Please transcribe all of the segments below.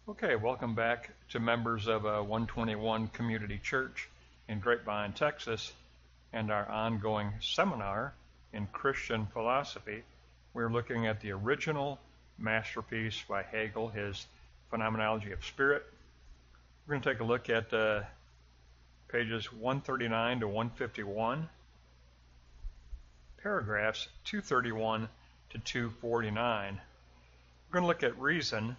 Okay, welcome back to members of 121 Community Church in Grapevine, Texas, and our ongoing seminar in Christian philosophy. We're looking at the original masterpiece by Hegel, his Phenomenology of Spirit. We're going to take a look at pages 139 to 151, paragraphs 231 to 249. We're going to look at reason.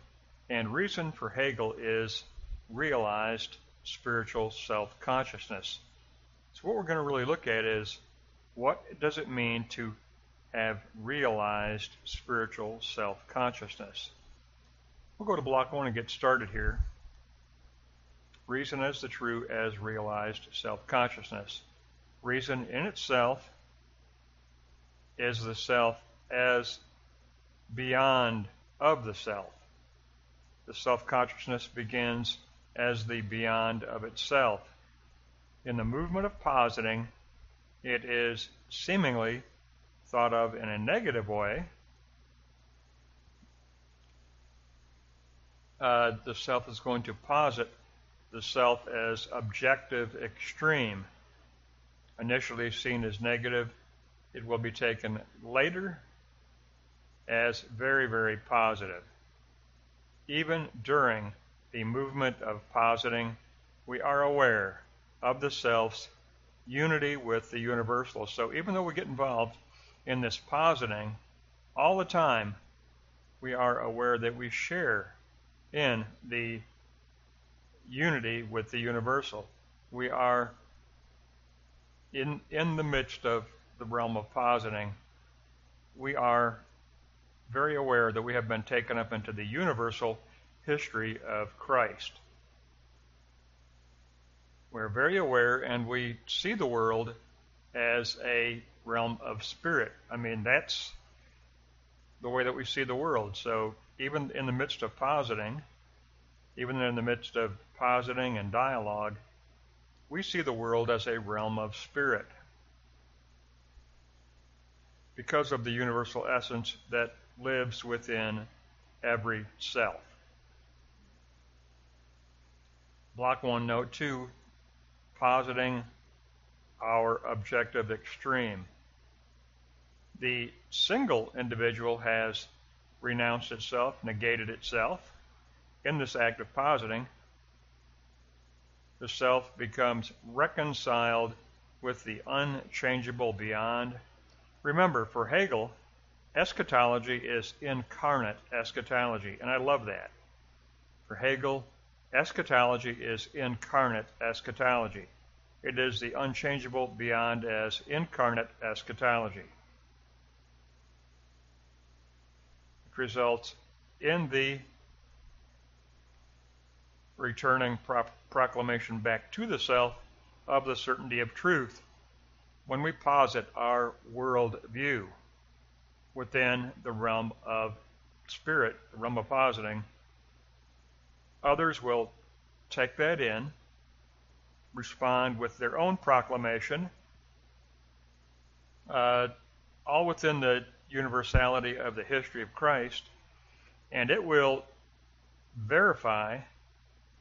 And reason for Hegel is realized spiritual self-consciousness. So what we're going to really look at is what does it mean to have realized spiritual self-consciousness. We'll go to block 1 and get started here. Reason as the true as realized self-consciousness. Reason in itself is the self as beyond of the self. The self-consciousness begins as the beyond of itself. In the movement of positing, it is seemingly thought of in a negative way. The self is going to posit the self as objective extreme. Initially seen as negative, it will be taken later as very, very positive. Even during the movement of positing, we are aware of the self's unity with the universal. So even though we get involved in this positing all the time, we are aware that we share in the unity with the universal. We are in the midst of the realm of positing. We are very aware that we have been taken up into the universal history of Christ. We're very aware and we see the world as a realm of spirit. I mean, that's the way that we see the world. So even in the midst of positing, even in the midst of positing and dialogue, we see the world as a realm of spirit because of the universal essence that lives within every self. Block 1, note 2, positing our objective extreme. The single individual has renounced itself, negated itself. In this act of positing, the self becomes reconciled with the unchangeable beyond. Remember, for Hegel, eschatology is incarnate eschatology, and I love that. For Hegel, eschatology is incarnate eschatology. It is the unchangeable beyond as incarnate eschatology. It results in the returning proclamation back to the self of the certainty of truth when we posit our world view within the realm of spirit, the realm of positing. Others will take that in, respond with their own proclamation, all within the universality of the history of Christ, and it will verify,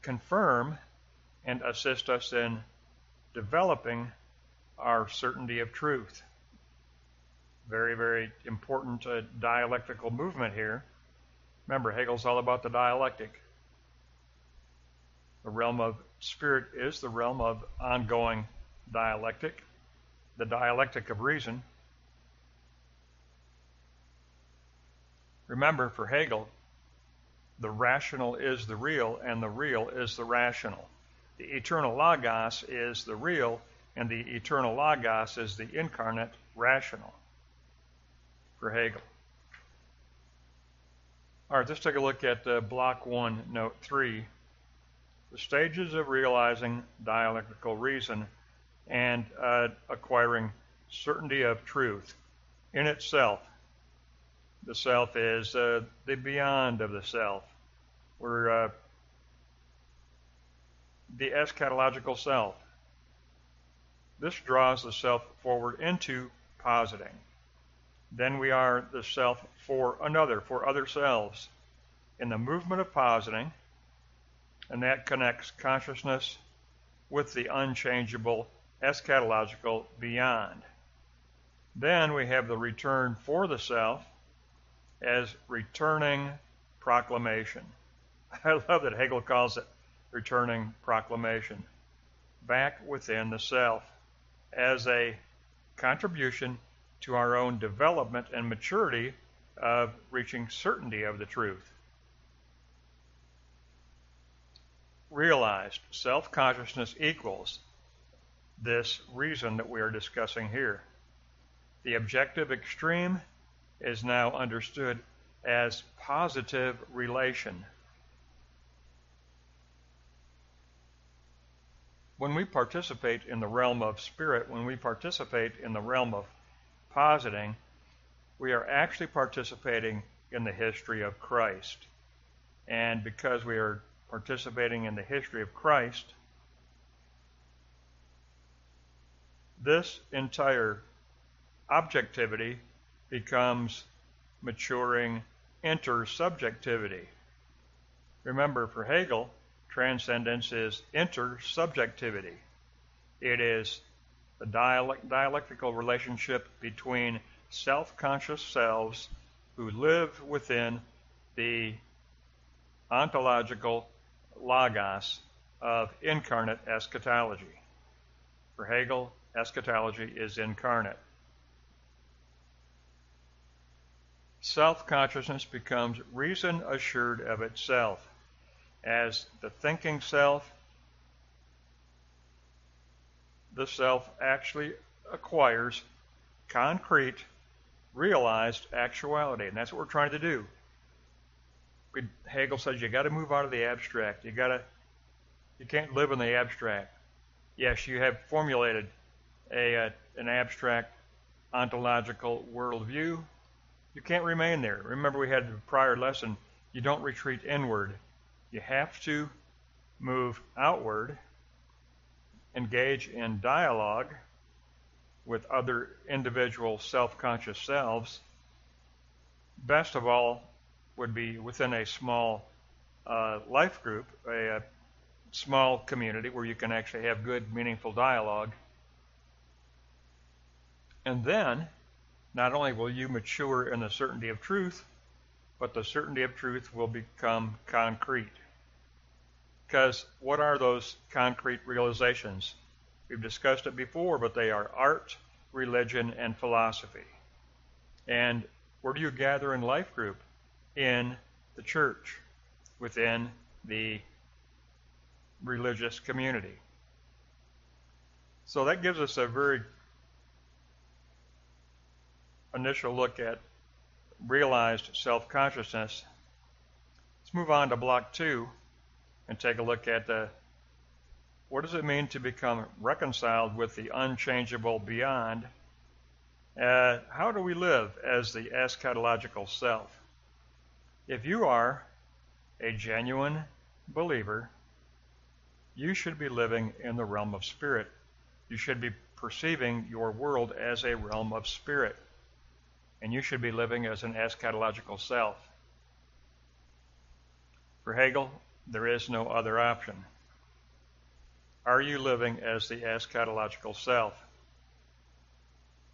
confirm, and assist us in developing our certainty of truth. Very, very important dialectical movement here. Remember, Hegel's all about the dialectic. The realm of spirit is the realm of ongoing dialectic, the dialectic of reason. Remember, for Hegel, the rational is the real, and the real is the rational. The eternal logos is the real, and the eternal logos is the incarnate rational for Hegel. All right, let's take a look at block 1, note 3. The stages of realizing dialectical reason and acquiring certainty of truth in itself. The self is the beyond of the self. We're the eschatological self. This draws the self forward into positing. Then we are the self for another, for other selves. In the movement of positing, and that connects consciousness with the unchangeable eschatological beyond. Then we have the return for the self as returning proclamation. I love that Hegel calls it returning proclamation, back within the self as a contribution to our own development and maturity of reaching certainty of the truth. Realized self-consciousness equals this reason that we are discussing here. The objective extreme is now understood as positive relation. When we participate in the realm of spirit, when we participate in the realm of positing, we are actually participating in the history of Christ. And because we are participating in the history of Christ, this entire objectivity becomes maturing intersubjectivity. Remember, for Hegel, transcendence is intersubjectivity. It is the dialectical relationship between self-conscious selves who live within the ontological logos of incarnate eschatology. For Hegel, eschatology is incarnate. Self-consciousness becomes reason assured of itself. As the thinking self, the self actually acquires concrete, realized actuality, and that's what we're trying to do. Hegel says you got to move out of the abstract. You can't live in the abstract. Yes, you have formulated an abstract ontological worldview. You can't remain there. Remember, we had the prior lesson. You don't retreat inward. You have to move outward, engage in dialogue with other individual self-conscious selves. Best of all would be within a small life group, a small community where you can actually have good, meaningful dialogue. And then, not only will you mature in the certainty of truth, but the certainty of truth will become concrete. Because what are those concrete realizations? We've discussed it before, but they are art, religion, and philosophy. And where do you gather in life group? In the church, within the religious community. So that gives us a very initial look at realized self-consciousness. Let's move on to block 2 and take a look at what does it mean to become reconciled with the unchangeable beyond. How do we live as the eschatological self? If you are a genuine believer, you should be living in the realm of spirit. You should be perceiving your world as a realm of spirit. And you should be living as an eschatological self. For Hegel, there is no other option. Are you living as the eschatological self?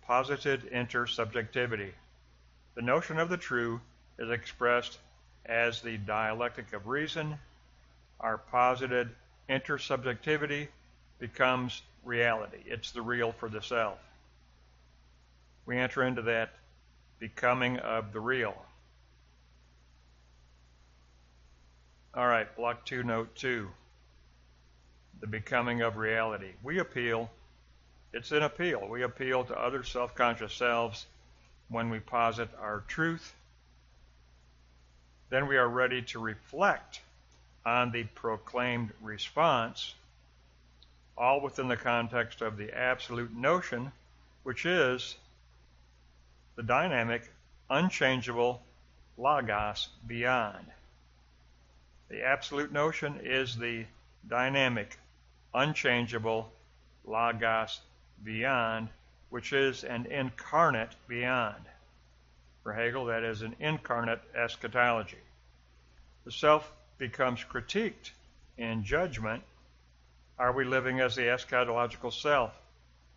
Posited intersubjectivity. The notion of the true is expressed as the dialectic of reason. Our posited intersubjectivity becomes reality. It's the real for the self. We enter into that becoming of the real. All right, block 2, note 2. The becoming of reality. We appeal. It's an appeal. We appeal to other self-conscious selves when we posit our truth. Then we are ready to reflect on the proclaimed response, all within the context of the absolute notion, which is the dynamic, unchangeable logos beyond. The absolute notion is the dynamic, unchangeable logos beyond, which is an incarnate beyond. For Hegel, that is an incarnate eschatology. The self becomes critiqued in judgment, are we living as the eschatological self?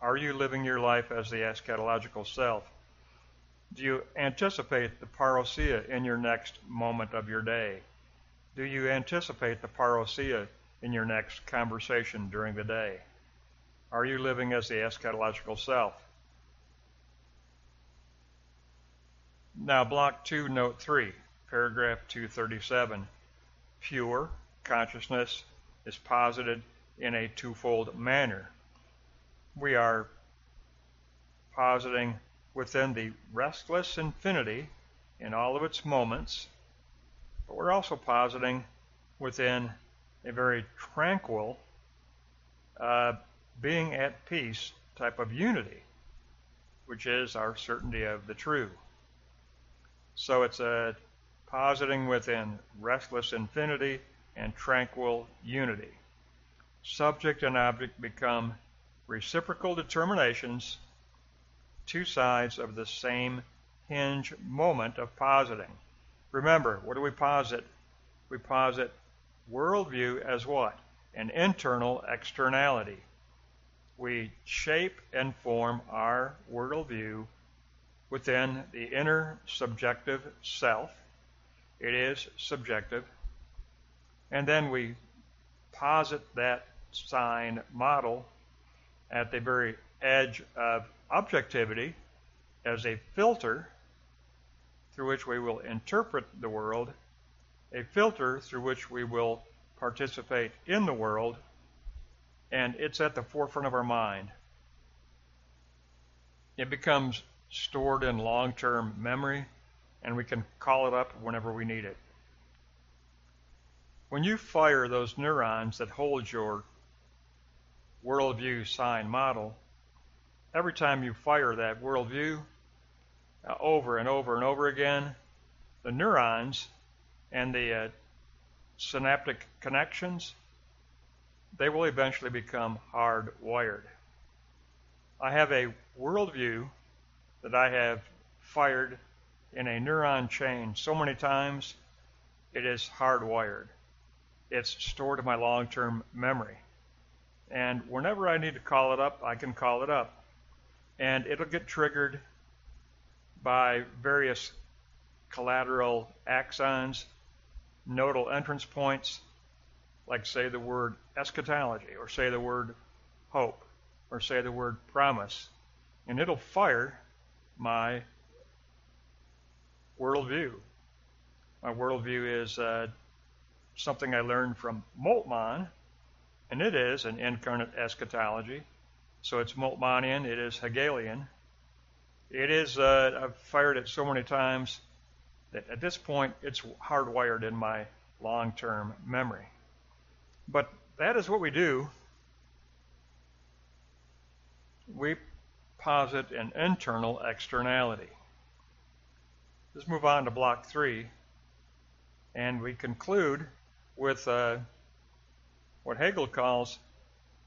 Are you living your life as the eschatological self? Do you anticipate the parousia in your next moment of your day? Do you anticipate the parousia in your next conversation during the day? Are you living as the eschatological self? Now, Block 2, Note 3, paragraph 237. Pure consciousness is posited in a twofold manner. We are positing within the restless infinity in all of its moments, but we're also positing within a very tranquil, being at peace type of unity, which is our certainty of the true. So it's a positing within restless infinity and tranquil unity. Subject and object become reciprocal determinations, two sides of the same hinge moment of positing. Remember, what do we posit? We posit worldview as what? An internal externality. We shape and form our worldview within the inner subjective self. It is subjective. And then we posit that sign model at the very edge of objectivity as a filter through which we will interpret the world, a filter through which we will participate in the world, and it's at the forefront of our mind. It becomes stored in long-term memory, and we can call it up whenever we need it. When you fire those neurons that hold your worldview sign model, every time you fire that worldview over and over and over again, the neurons and the synaptic connections, they will eventually become hardwired. I have a worldview that I have fired in a neuron chain so many times, it is hardwired. It's stored in my long-term memory. And whenever I need to call it up, I can call it up. And it'll get triggered by various collateral axons, nodal entrance points, like say the word eschatology, or say the word hope, or say the word promise. And it'll fire my worldview. My worldview is something I learned from Moltmann, and it is an incarnate eschatology. So it's Moltmannian, it is Hegelian. It is, I've fired it so many times that at this point it's hardwired in my long-term memory. But that is what we do. We posit an internal externality. Let's move on to Block 3, and we conclude with what Hegel calls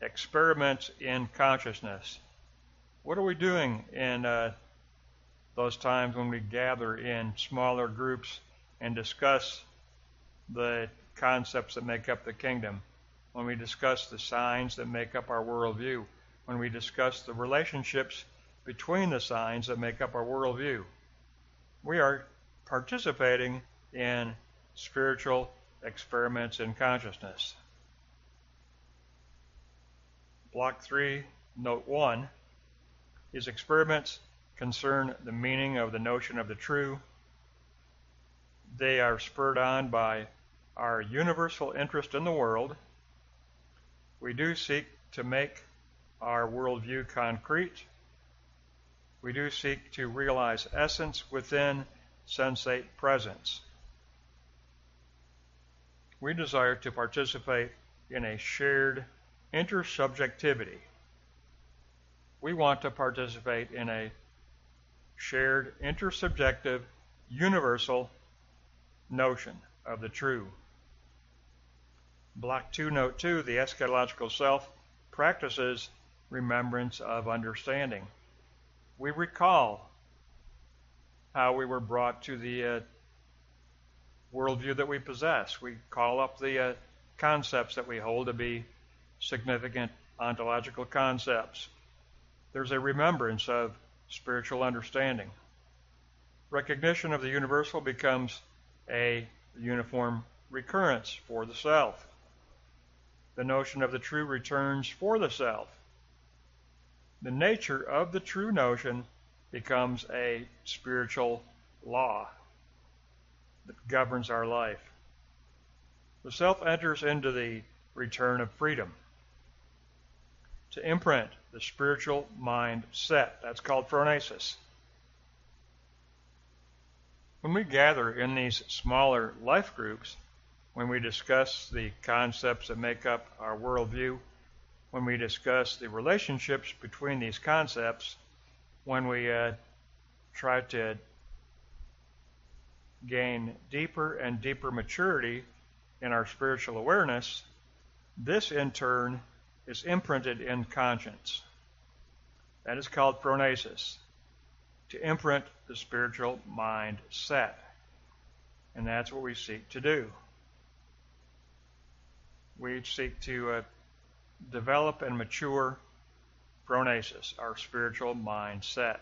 experiments in consciousness. What are we doing in those times when we gather in smaller groups and discuss the concepts that make up the kingdom, when we discuss the signs that make up our worldview, when we discuss the relationships between the signs that make up our worldview? We are participating in spiritual experiments in consciousness. Block 3, Note 1, these experiments concern the meaning of the notion of the true. They are spurred on by our universal interest in the world. We do seek to make our worldview concrete. We do seek to realize essence within sensate presence. We desire to participate in a shared intersubjectivity. We want to participate in a shared intersubjective universal notion of the true. Block 2, Note 2, the eschatological self practices remembrance of understanding. We recall how we were brought to the worldview that we possess. We call up the concepts that we hold to be significant ontological concepts. There's a remembrance of spiritual understanding. Recognition of the universal becomes a uniform recurrence for the self. The notion of the true returns for the self. The nature of the true notion becomes a spiritual law that governs our life. The self enters into the return of freedom. To imprint the spiritual mind set. That's called phronesis. When we gather in these smaller life groups, when we discuss the concepts that make up our worldview, when we discuss the relationships between these concepts, when we try to gain deeper and deeper maturity in our spiritual awareness, this in turn is imprinted in conscience. That is called phronesis, to imprint the spiritual mind set. And that's what we seek to do. We seek to develop and mature phronesis, our spiritual mind set.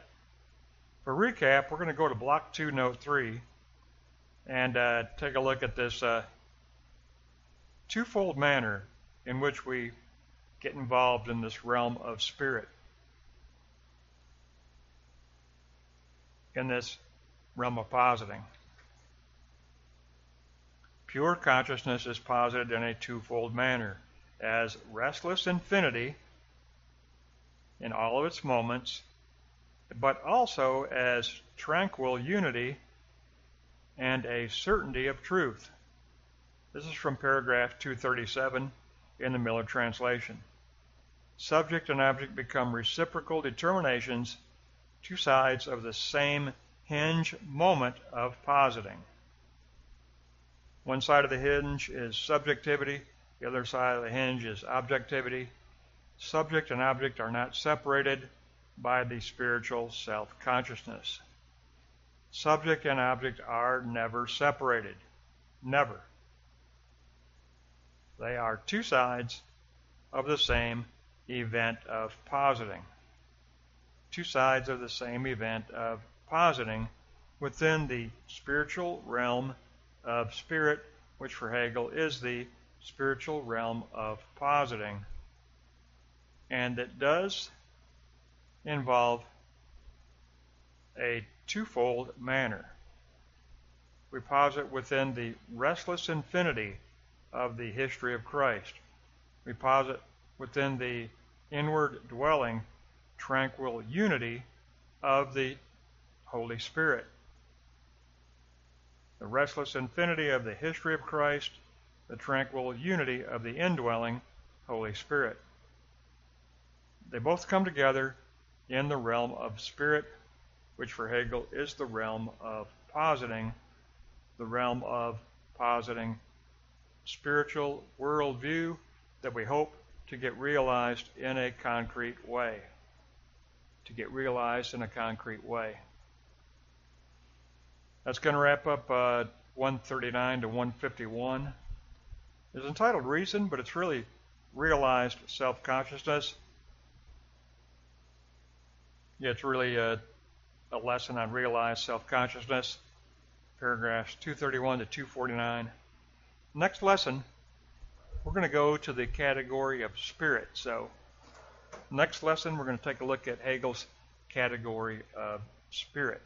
For recap, we're going to go to Block 2, Note 3, and take a look at this twofold manner in which we get involved in this realm of spirit, in this realm of positing. Pure consciousness is posited in a twofold manner, as restless infinity in all of its moments, but also as tranquil unity and a certainty of truth. This is from paragraph 237 in the Miller translation. Subject and object become reciprocal determinations, two sides of the same hinge moment of positing. One side of the hinge is subjectivity, the other side of the hinge is objectivity. Subject and object are not separated by the spiritual self-consciousness. Subject and object are never separated. Never. They are two sides of the same event of positing. Two sides of the same event of positing within the spiritual realm of spirit, which for Hegel is the spiritual realm of positing. And it does involve a twofold manner. We posit within the restless infinity of the history of Christ. We posit within the inward dwelling, tranquil unity of the Holy Spirit. The restless infinity of the history of Christ, the tranquil unity of the indwelling Holy Spirit. They both come together in the realm of spirit, which for Hegel is the realm of positing, the realm of positing spiritual worldview that we hope to get realized in a concrete way. To get realized in a concrete way. That's going to wrap up 139 to 151. It's entitled Reason, but it's really realized self-consciousness. Yeah, it's really a lesson on realized self-consciousness, paragraphs 231 to 249. Next lesson, we're going to go to the category of spirit. So, next lesson, we're going to take a look at Hegel's category of spirit.